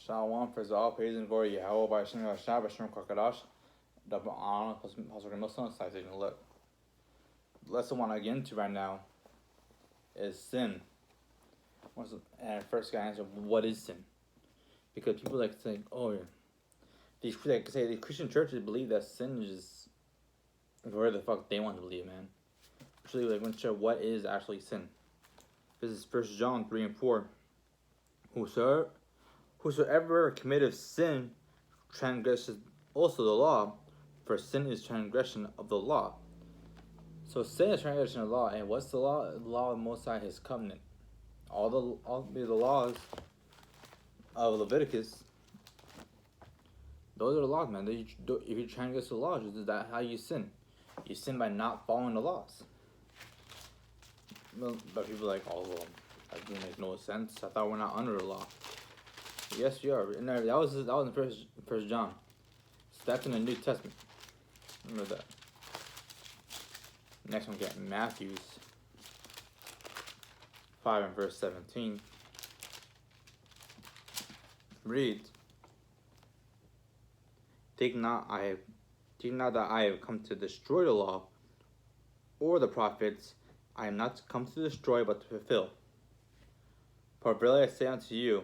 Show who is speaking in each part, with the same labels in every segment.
Speaker 1: Shalom, for all praise and glory, Yahweh, by Shem Yahshua, by Shem Kakadash, double honor, plus Muslim, so taking a look. The lesson I want to get into right now is sin. And first, I answer, what is sin? Because people like to think, oh, yeah. These Christian churches believe that sin is just where the fuck they want to believe, man. Actually, like, want to show what is actually sin. This is 1 John 3 and 4. Whosoever committeth sin transgresses also the law, for sin is transgression of the law. So sin is transgression of the law, and what's the law? The law of Most High, His covenant. All the laws of Leviticus, those are the laws, man. If you transgress the laws, is that how you sin? You sin by not following the laws. But people are like, oh, well, that doesn't make no sense. I thought we're not under the law. Yes, we are. And that was in First John. So that's in the New Testament. Remember that. Next one, we got Matthew 5 and verse 17. Reads, Think not that I have come to destroy the law or the prophets. I am not come to destroy, but to fulfill. For verily I say unto you,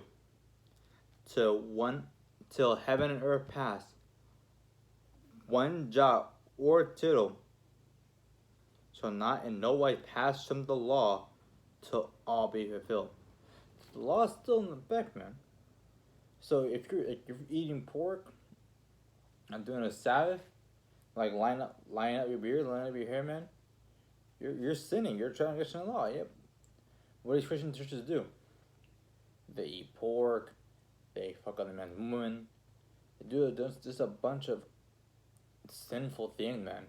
Speaker 1: till heaven and earth pass, one jot or tittle shall not in no way pass from the law till all be fulfilled. The law is still in effect, man. So if you're eating pork and doing a Sabbath, like line up your beard, line up your hair, man, you're sinning. You're transgressing the law. Yep. What do Christian churches do? They eat pork. They fuck other men's women. They do just a bunch of sinful things, man.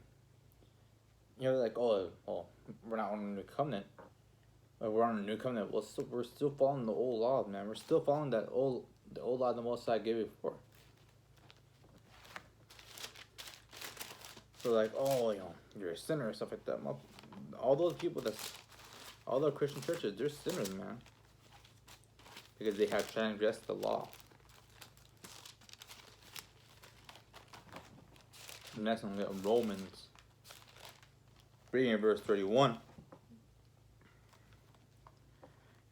Speaker 1: You know, like, oh, well, we're not on a new covenant. We're on a new covenant. Well, we're still following the old laws, man. We're still following the old law the Most High gave before. So like, oh, you know, you're a sinner or stuff like that. All those people all the Christian churches, they're sinners, man. Because they have transgressed the law. Next one, we got Romans 3 and verse 31.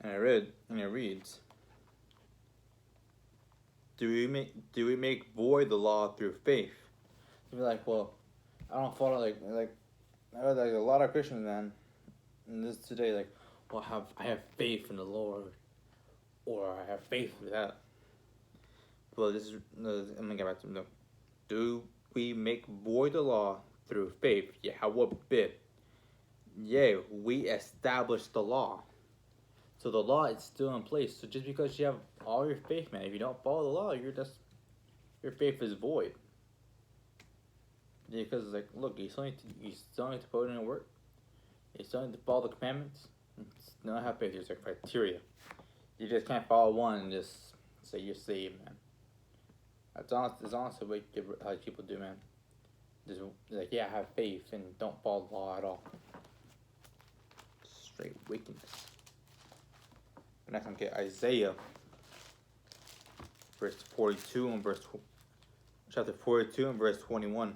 Speaker 1: And it reads, Do we make void the law through faith? You'd be like, well, I don't follow like a lot of Christians, man, in this today, like, well, I have faith in the Lord, or I have faith in that. Well, I'm gonna get back to them. Do we make void the law through faith? Yahweh bid. Yea, we establish the law. So the law is still in place. So just because you have all your faith, man, if you don't follow the law, your faith is void. Because it's like, look, you still need to put in work. You still need to follow the commandments. You still have faith. There's a criteria. You just can't follow one and just say you're saved, man. It's honestly what people do, man. Just like, yeah, have faith and don't follow the law at all. Straight wickedness. Next one, get Isaiah, chapter 42 and verse 21.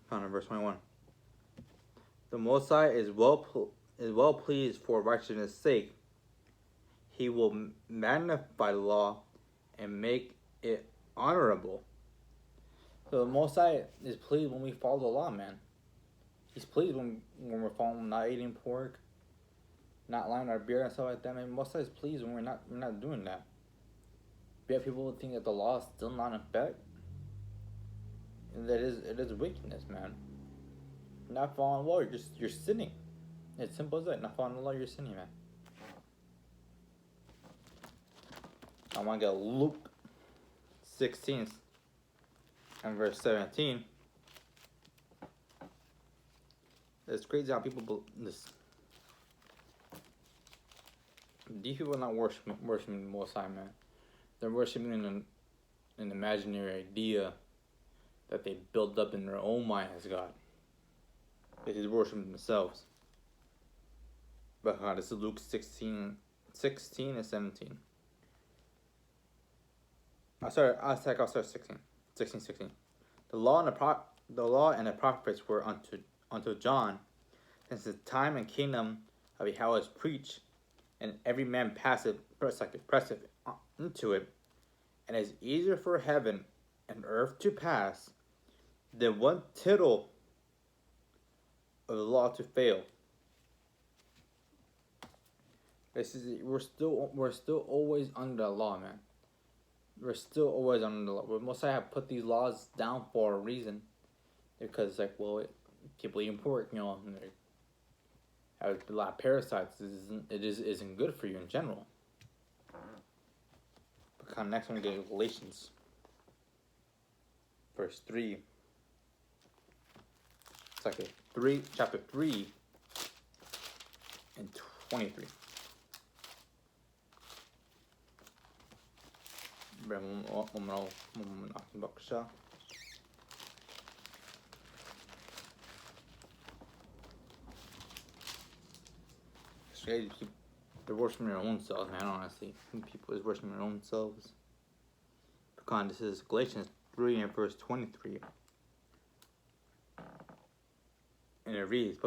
Speaker 1: Found in verse 21. The Most High is well pleased for righteousness' sake. He will magnify the law and make it honorable. So the Most High is pleased when we follow the law, man. He's pleased when we're following, not eating pork, not lying our beer and stuff like that. Man, Most High is pleased when we're not doing that. But yet people think that the law is still not in effect. And it is wickedness, man. Not following the law, you're sinning. It's simple as that. Not following the law, you're sinning, man. I want to get Luke 16 and verse 17. It's crazy how people believe this. These people are not worshiping the Most High, man. They're worshiping an imaginary idea that they built up in their own mind as God. They just worship themselves. This is Luke 16 and 17. I'll start 16. 16. The law and the prophets were unto John, since the time and kingdom of Yahweh is preached, and every man presseth into it, and it is easier for heaven and earth to pass than one tittle of the law to fail. We're still always under the law, man. We're still always under the law. We must have put these laws down for a reason, because people eating pork, and they have a lot of parasites. It isn't good for you in general. But next, I'm gonna get Galatians, verse 3. It's chapter 3, and 23. They're worshiping their own selves, man, honestly. People is worshiping their own selves. Because this is Galatians 3 and verse 23. And it reads,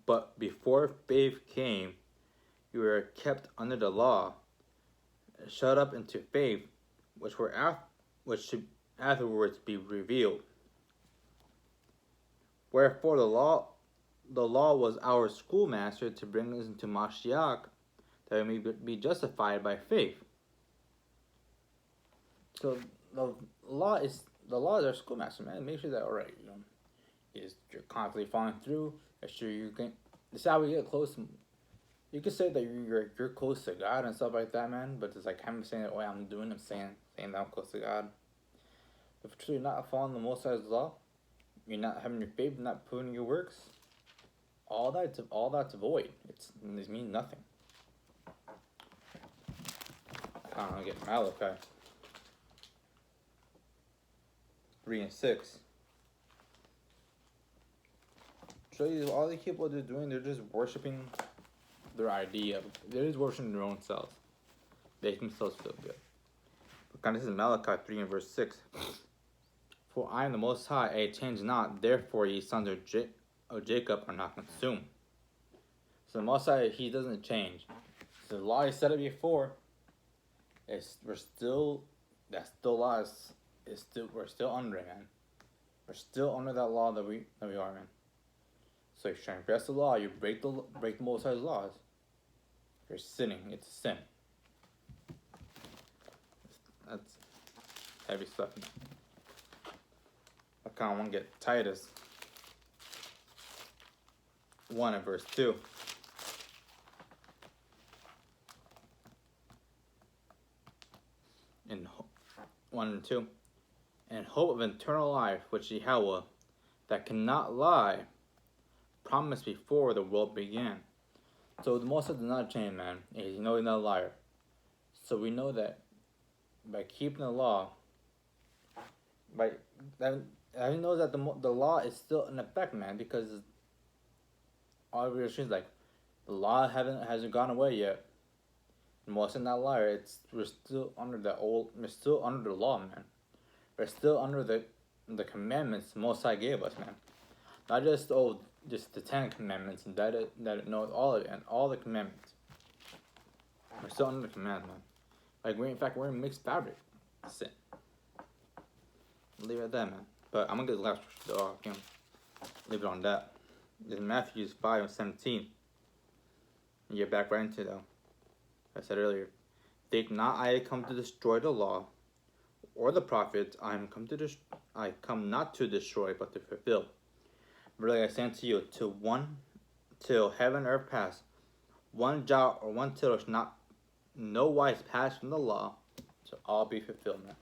Speaker 1: But before faith came, you were kept under the law, shut up into faith, which should afterwards be revealed. Wherefore the law was our schoolmaster to bring us into Mashiach, that we may be justified by faith. So the law is our schoolmaster, man. Make sure that you're constantly following through. Make sure you can. This is how we get close. You could say that you're close to God and stuff like that, man. But it's like I'm saying that I'm saying that I'm close to God. If you're not following the Most High's law, you're not having your faith, not putting your works. All that's void. It means nothing. I don't know. Get Malachi 3 and 6. Show you all the people they're doing. They're just worshiping their idea. They're just worshiping their own selves. They make themselves feel good. But this is Malachi 3 and verse 6. For I am the Most High, I change not. Therefore, ye sons of Jacob are not consumed. So the Most High, He doesn't change. So the law He said it before. We're still under it, man. We're still under that law that we are, man. So if you transgress the law, you break the Most High's laws. You're sinning. It's a sin. That's heavy stuff, man. I kind of want to get Titus 1 and verse 2. In 1 and 2. And hope of eternal life, which Yahweh, that cannot lie, promised before the world began. So the Most High does not change, man. He's not a liar. So we know that by keeping the law, I know that the law is still in effect, man, because all of your things, like the law hasn't gone away yet. And Most High not a liar. We're still under we're still under the law, man. We're still under the commandments Most High gave us, man. Not just the 10 commandments, and that knows all of it, and all the commandments. We're still under the command, man. Like we're in mixed fabric. That's it. Leave it at that, man. But I'm gonna get the last leave it on that. This is Matthew 5 and 17. And get back right into it, though. I said earlier, think not I come to destroy the law or the prophets. I come not to destroy, but to fulfill. Verily I say unto you, till heaven and earth pass, one jot or one tittle shall not no wise pass from the law, so all be fulfilled, man.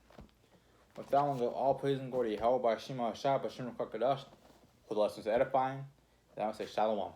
Speaker 1: With that one, go all praise and glory to Yahweh by Shema Shah, Bashim Kakadash, for the lessons edifying. And I would say Shalom.